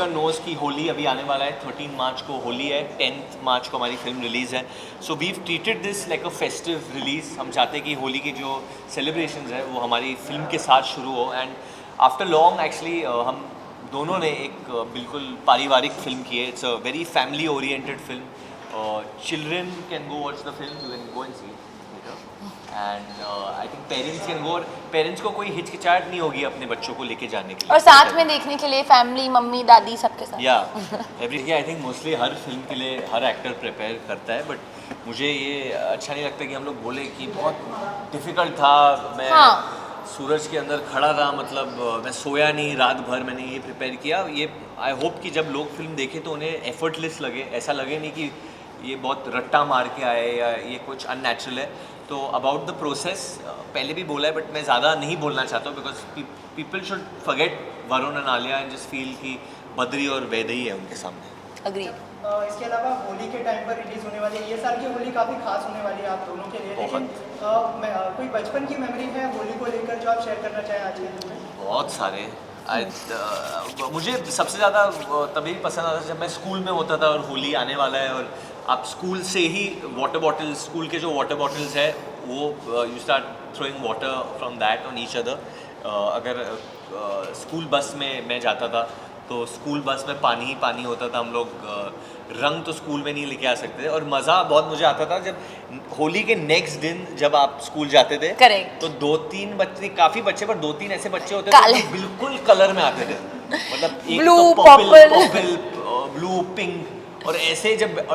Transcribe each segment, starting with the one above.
Everyone knows कि होली अभी आने वाला है, 13 मार्च को होली है, 10 मार्च को हमारी फिल्म रिलीज़ है. So we treated this like a festive release. हम चाहते हैं कि होली की जो सेलिब्रेशंस है वो हमारी फिल्म के साथ शुरू हो. एंड आफ्टर लॉन्ग एक्चुअली हम दोनों ने एक बिल्कुल पारिवारिक फिल्म की है. It's a very family oriented film. Children can go watch the film, you can go and see. And I think parents can go. और पेरेंट्स को कोई हिचकिचाहट नहीं होगी अपने बच्चों को लेके जाने के लिए, और साथ में देखने के लिए फैमिली, मम्मी दादी सबके साथ. या every I think mostly her film के लिए हर एक्टर प्रिपेयर करता है. बट मुझे ये अच्छा नहीं लगता कि हम लोग बोले कि बहुत डिफ़िकल्ट था. मैं सूरज के अंदर खड़ा था, मतलब मैं सोया नहीं रात भर, मैंने ये प्रिपेयर किया. ये आई होप कि जब लोग फिल्म देखें तो उन्हें एफर्टलेस लगे, ऐसा लगे नहीं कि ये बहुत रट्टा मार के आए या ये कुछ अननेचुरल है. तो अबाउट द प्रोसेस पहले भी बोला है, बट मैं ज़्यादा नहीं बोलना चाहता हूँ because people should forget Varun and Alia and just feel कि बद्री और वैदेही है उनके सामने. अग्रीड. इसके अलावा होली के टाइम पर रिलीज होने वाली है, ये साल की होली काफ़ी खास होने वाली है आप दोनों के लिए. लेकिन कोई बचपन की मेमोरी है होली को लेकर जो आप शेयर करना चाहें आज के दिन में? बहुत सारे. मुझे सबसे ज़्यादा तभी पसंद आता जब मैं स्कूल में होता था और होली आने वाला है और आप स्कूल से ही वाटर बॉटल, स्कूल के जो वाटर बॉटल्स है वो you start throwing water from that on each other. अगर स्कूल बस में मैं जाता था तो स्कूल बस में पानी ही पानी होता था. हम लोग रंग तो स्कूल में नहीं लेके आ सकते थे. और मज़ा बहुत मुझे आता था जब होली के नेक्स्ट दिन जब आप स्कूल जाते थे. Correct. तो 2-3 बच्चे, काफ़ी बच्चे, पर 2-3 ऐसे बच्चे होते थे जो बिल्कुल कलर में आते थे. मतलब एक Blue, तो पर्पल, ब्लू, पिंक, और ऐसे जब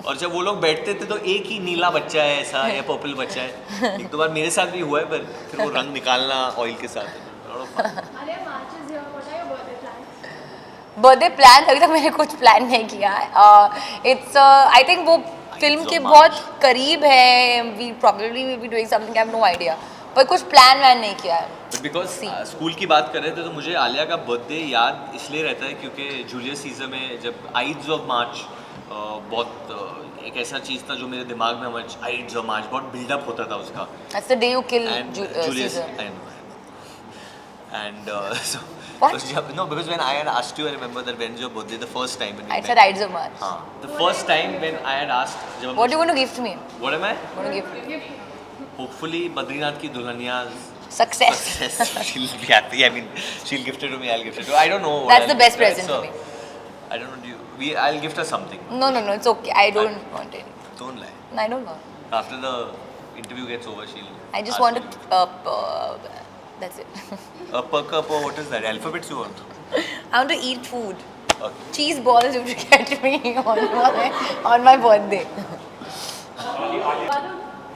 और जब वो लोग बैठते थे तो एक ही नीला बच्चा है ऐसा या पर्पल बच्चा है. एक दो बार मेरे साथ भी हुआ है, पर फिर वो रंग निकालना ऑयल के साथ. बर्थडे प्लान अभी तक मैंने कुछ प्लान नहीं किया है. इट्स आई थिंक वो फिल्म के बहुत करीब है. We probably will be doing something, I have no idea, पर कुछ प्लान वैन नहीं किया है. बट बिकॉज स्कूल की बात कर रहे थे तो मुझे आलिया का बर्थडे याद इसलिए रहता है क्योंकि जूलियस सीजर में जब आइड्स ऑफ मार्च बहुत एक ऐसा चीज़ था जो मेरे दिमाग में आइड्स ऑफ मार्च बहुत बिल्डअप होता था उसका. That's the day you kill Julius. Caesar. I know. And so What? No, because when I had asked you, I remember that when your birthday, the first time when we I met. said Ides of March. The first time when I had asked. What are you going to gift me? What am I? What are you going to gift me? Hopefully, Badrinath ki Dulhaniya's Success. She'll be happy. I mean, she'll gift it to me. I'll gift it to her. I don't know. That's the best present for me. I don't know. I'll gift her something. No, it's okay. I don't want it. Don't lie. I don't want. After the interview gets over, she'll. I just want to. That's it. A per cup or what is that? Alphabets you want? I want to eat food. Okay. Cheese balls you get me on my birthday.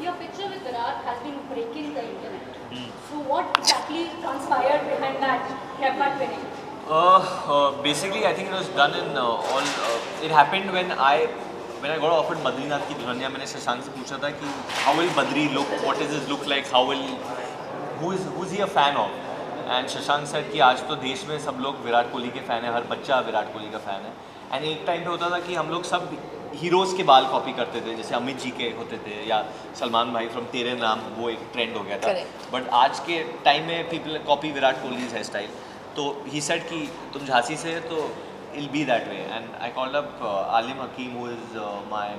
Your picture with Virat has been breaking the internet. So what exactly transpired behind that haircut winning? Basically, I think it was done in all. It happened when I got offered Badrinath की दुल्हनिया. मैंने शशांक से पूछा था कि how will Badri look? What does his look like? Who's he a fan of? And Shashank sir कि आज तो देश में सब लोग विराट कोहली के फ़ैन है, हर बच्चा विराट कोहली का फ़ैन है. एंड एक टाइम पे होता था कि हम लोग सब हीरोज़ के बाल कॉपी करते थे, जैसे अमित जी के होते थे या सलमान भाई फ्रॉम तेरे नाम, वो एक ट्रेंड हो गया था. बट आज के टाइम में people copy Virat Kohli hair style. तो ही सेड कि तुम झांसी से तो ill be that way. And I called up Alim Hakim who is my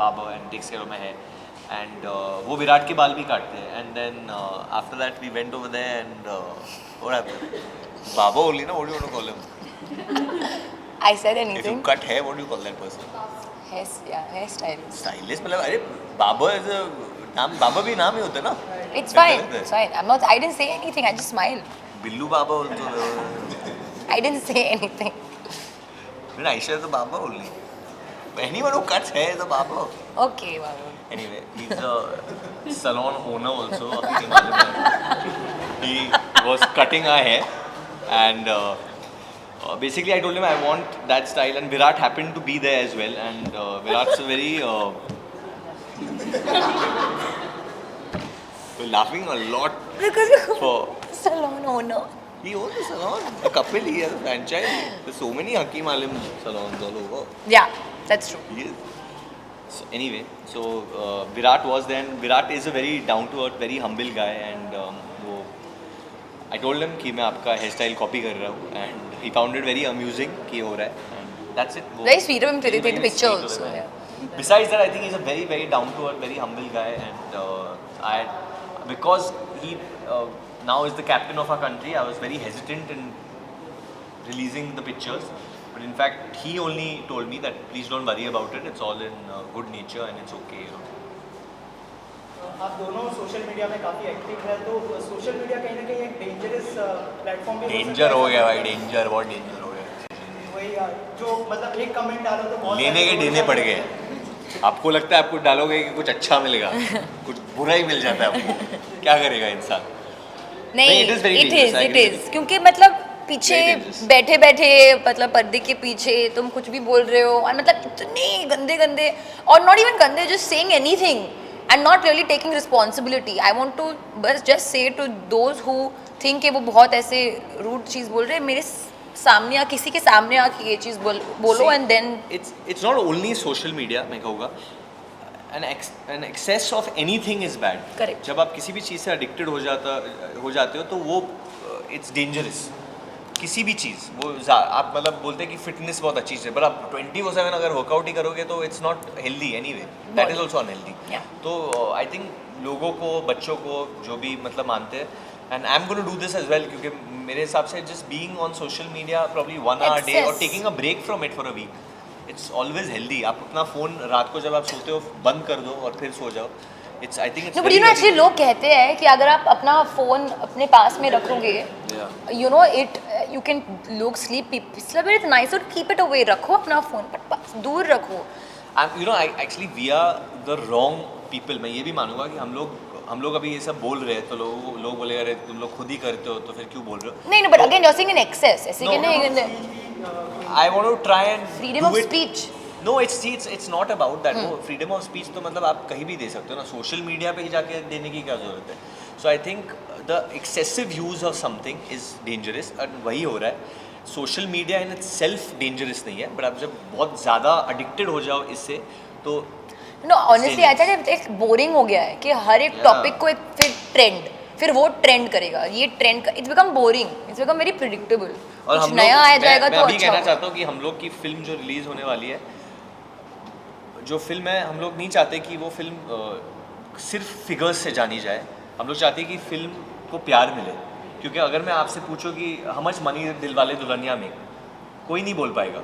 baba and takes care of my hair. And वो विराट के बाल भी काटते हैं. And then after that we went over there and what happened? Baba only ना, what do you want to call him? I said anything. If you cut hair, what do you call that person? Hair stylist. Stylist मतलब अरे बाबा is नाम, बाबा भी नाम ही होता है ना. It's fine. It's fine. I didn't say anything. I just smiled. Billu बाबा तो I didn't say anything. फिर आयशा तो बाबा only. Anyone who cuts hair is a baba. Okay, Babu. Anyway, he's a salon owner also. आपके मालूम है. He was cutting our hair and basically I told him I want that style and Virat happened to be there as well and Virat's a very we're laughing a lot Because for salon owner. he owns a salon, a couple, he has a franchise. There's so many Hakim Alim salons all over. Yeah, that's true. He is. So anyway, so Virat was then. Virat is a very down to earth, very humble guy and वो I told him कि मैं आपका hair style copy कर रहा हूँ and he found it very amusing कि हो रहा है, and that's it. Very sweet of him to Very, take the very picture sweet of also, him, yeah. Besides that, I think he's a very, very down to earth, very humble guy, and because he now is the captain of our country, I was very hesitant in releasing the pictures. But in fact, he only told me that please don't worry about it. It's all in good nature and it's okay. You know. आप दोनों social media में काफ़ी active है, तो social media कहीं ना कहीं एक डेंजरस प्लेटफॉर्म भी डेंजर हो गया भाई, डेंजर, बहुत डेंजर हो गया. वही जो मतलब एक कमेंट डालो तो बहुत लेने के देने पड़ गए. आपको लगता है आपको डालोगे कि कुछ अच्छा मिलेगा, कुछ बुरा ही मिल जाता है आपको. क्या करेगा इंसान? नहीं, it is very dangerous, I it agree is with you. क्योंकि मतलब पीछे Very dangerous. बैठे बैठे मतलब पर्दे के पीछे तुम कुछ भी बोल रहे हो और मतलब इतने गंदे गंदे और नॉट इवन गंदे, just saying anything and not really taking responsibility. I want to बस just say to those who think कि वो बहुत ऐसे रूड चीज़ बोल रहे हैं, मेरे सामने या किसी के सामने आके ये चीज़ बोलो and then it's not only social media, मैं कहूँगा an excess of anything is bad. Correct. जब आप किसी भी चीज़ से addicted हो जाते हो तो वो it's dangerous. किसी भी चीज़ वो आप मतलब बोलते हैं कि फिटनेस बहुत अच्छी चीज़ है, पर आप 24/7 अगर वर्कआउट ही करोगे तो it's not healthy anyway, that is also unhealthy. Yeah. तो आई थिंक लोगों को, बच्चों को, जो भी मतलब मानते हैं, and I am gonna do this as well, क्योंकि मेरे हिसाब से just being on social media probably 1 hour a day और Excess. Taking a break from it for a week, it's always healthy. आप अपना फ़ोन रात को जब आप सोते हो बंद कर दो और फिर सो जाओ. It's I think no but you know actually लोग कहते हैं कि अगर आप अपना फ़ोन अपने पास में रखोगे, you know it you can लोग sleep peaceful, it's nice to keep it away. रखो अपना फ़ोन बट दूर रखो. You know actually we are the wrong people. मैं ये भी मानूंगा कि हम लोग अभी ये सब बोल रहे हैं तो लोग बोलेगा अरे तुम लोग खुद ही करते हो तो फिर क्यों बोल रहे हो. नहीं but again you are saying in excess, ऐसे कि नहीं I want to try and freedom of speech. No it's not about that. वो फ्रीडम ऑफ स्पीच तो मतलब आप कहीं भी दे सकते हो ना, सोशल मीडिया पे ही जाके देने की क्या ज़रूरत है. So I think the excessive use of something is dangerous, और वही हो रहा है. Social media in itself dangerous नहीं है, बट आप जब बहुत ज़्यादा अडिक्टेड हो जाओ इससे तो नो ऑनेस्टली आई थिंक एक बोरिंग हो गया है कि हर एक टॉपिक को एक फिर वो ट्रेंड करेगा, ये trend it's become boring, it's become very predictable. और कुछ हम नया आ जाएगा मैं तो अभी अच्छा कहना होगा. चाहता हूँ कि हम लोग की फिल्म जो रिलीज़ होने वाली है, जो फिल्म है, हम लोग नहीं चाहते कि वो फिल्म सिर्फ फिगर्स से जानी जाए. हम लोग चाहते हैं कि फिल्म को प्यार मिले. क्योंकि अगर मैं आपसे पूछूं कि how much money Dilwale Dulhania में, कोई नहीं बोल पाएगा.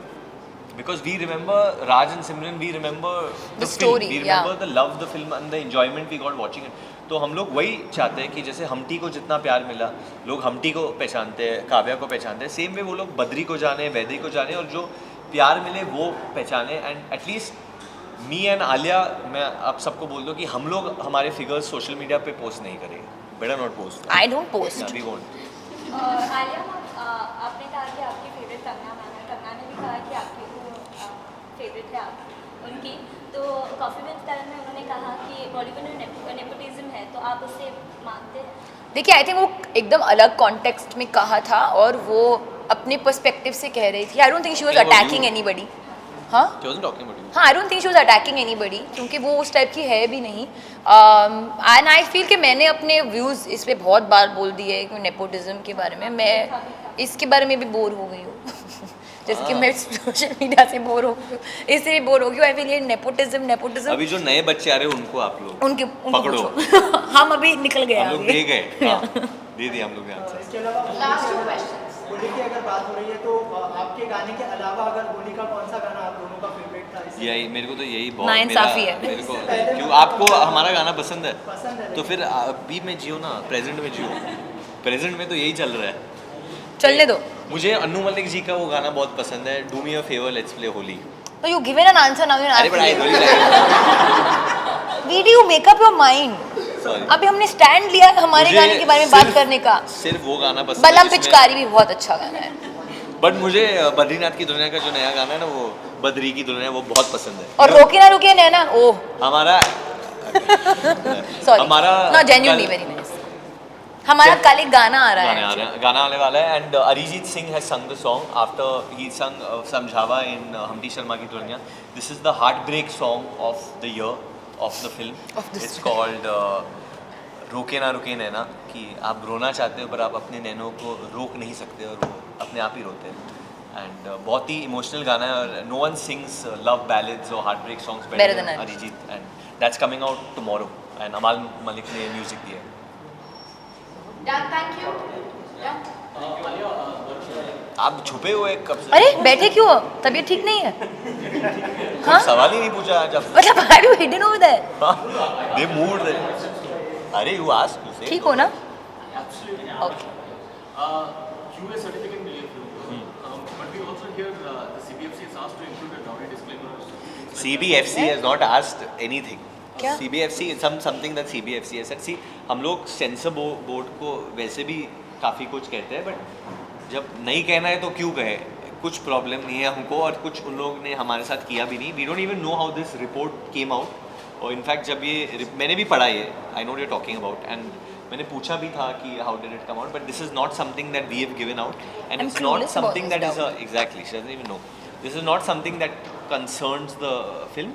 Because we remember Raj and Simran, we remember The story, we yeah. Remember the love the film and the enjoyment we got watching it. तो हम लोग वही चाहते हैं कि जैसे हमटी को जितना प्यार मिला, लोग हमटी को पहचानते हैं, काव्या को पहचानते हैं, सेम वे वो लोग बद्री को जाने, वैदे को जाने, और जो प्यार मिले वो पहचाने. And at least me and Alia, मैं आप सबको बोल दूँ कि हम लोग हमारे फिगर्स सोशल मीडिया पे पोस्ट नहीं करेंगे. Better not post. I don't post. We won't. Alia, आपने कहा कि आपकी फेवरेट कंगना मैम है, कंगना ने भी कहा कि आपकी फेवरेट है आप उनकी. तो कॉफ़ी विद करण में उन्होंने कहा कि बॉलीवुड में नेपोटिज्म है, तो आप उसे मानते हैं? देखिए आई थिंक वो एकदम अलग कॉन्टेक्स्ट में कहा था और वो अपने पर्सपेक्टिव से कह रही थी. I don't think she was Think about attacking you. Anybody. हाँ She wasn't talking about you. हाँ, I don't think she was attacking anybody, क्योंकि वो उस टाइप की है भी नहीं. एंड आई फील कि मैंने अपने व्यूज़ इस पर बहुत बार बोल दिए कि नेपोटिज्म के बारे में. मैं इसके बारे में भी बोर हो गई हूँ जैसे कि मैं सोशल मीडिया से बोर हो गई हूँ, इससे भी बोर हो गई हूँ. आई फील ये नेपोटिज्म अभी जो नए बच्चे आ रहे हैं उनको आप लोग उनके पकड़ो. पूछो. हम अभी निकल गए हम लोग आगे. दे गए. हाँ, दे दिया हम लोग ने आंसर. इसके अलावा होली की अगर बात हो रही है तो आपके गाने के अलावा अगर होली का कौन सा गाना आप दोनों का फेवरेट था? यही मेरे को तो यही बहुत नाइंसाफ़ी है. मेरे को क्यों आपको हमारा गाना पसंद है पसंद है, तो फिर अभी में जियो ना, प्रेजेंट में जियो. प्रेजेंट में तो यही चल रहा है. चलने दो. मुझे अन्नू मलिक जी का वो गाना बहुत पसंद है, do me a favour let's play Holi. तो you given an answer now. अरे but I we do you make up your mind. Sorry. अभी हमने स्टैंड लिया हमारे गाने के बारे में बात करने का. सिर्फ वो गाना पसंद है बलम जिसमें- पिचकारी भी बहुत अच्छा गाना है. बट मुझे बद्रीनाथ की दुनिया का जो नया गाना है ना, वो बद्री की दुनिया, वो बहुत पसंद है. और रोके ना रुके नैना, ओह हमारा सॉरी, हमारा नो जेन्युइनली वेरी नाइस. हमारा कल एक गाना आ रहा है. गाना आने वाला है. And Arijit Singh has sung the song after he sung Samjhawan in Humpty Sharma की दुनिया. This is the heartbreak song of the year of the film. It's called Roke Na रुके नैना. कि आप रोना चाहते हो पर आप अपने नैनों को रोक नहीं सकते और वो अपने आप ही रोते हैं. एंड बहुत ही इमोशनल गाना है और no one sings love ballads और heart break songs Better better than than Arijit and that's coming out tomorrow and Amaal Malik ने म्यूजिक दिया है. Done, thank you. Done. आप छुपे हुए कब से? अरे बैठे क्यों हो? तबीयत ठीक नहीं है? हाँ? सवाल ही नहीं पूछा जब मतलब why are you hidden over there? They mood अरे यू आस्क यू से ठीक हो ना? Okay. QA certificate मिली है film को. But we also hear the CBFC is asked to include a dowry disclaimer. CBFC has not asked anything. क्या? CBFC is something that CBFC has said. See, हम लोग sensor board को वैसे भी काफ़ी कुछ कहते हैं बट जब नहीं कहना है तो क्यों कहे. कुछ प्रॉब्लम नहीं है हमको और कुछ उन लोग ने हमारे साथ किया भी नहीं. We don't even know how this report came out और इनफैक्ट जब ये मैंने भी पढ़ा ये I know you are talking about and मैंने पूछा भी था कि how did it come out but this is not something that we have given out and I'm it's not clueless about something this that is now. Exactly she doesn't even know. This is not something that concerns the film.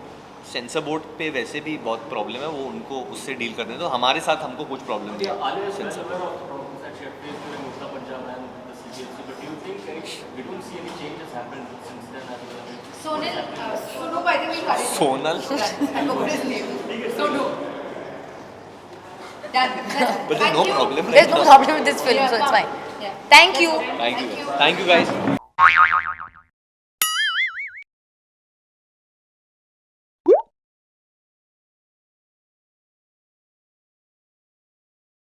Sensor board पे वैसे भी बहुत problem है वो उनको उससे deal करने दो. हमारे साथ हमको कुछ प्रॉब्लम नहीं Alia है is sensor. aware of the problems that she had faced during Murta Punjab and the CBFC. But do you think we don't see any changes happened since then as well? Sonal, Sonu, by the way, correct. Sonal? I forgot his name. Sonu. Done. But there's no problem. There's no problem with this film, so it's fine. Yeah. Thank you. Thank you guys.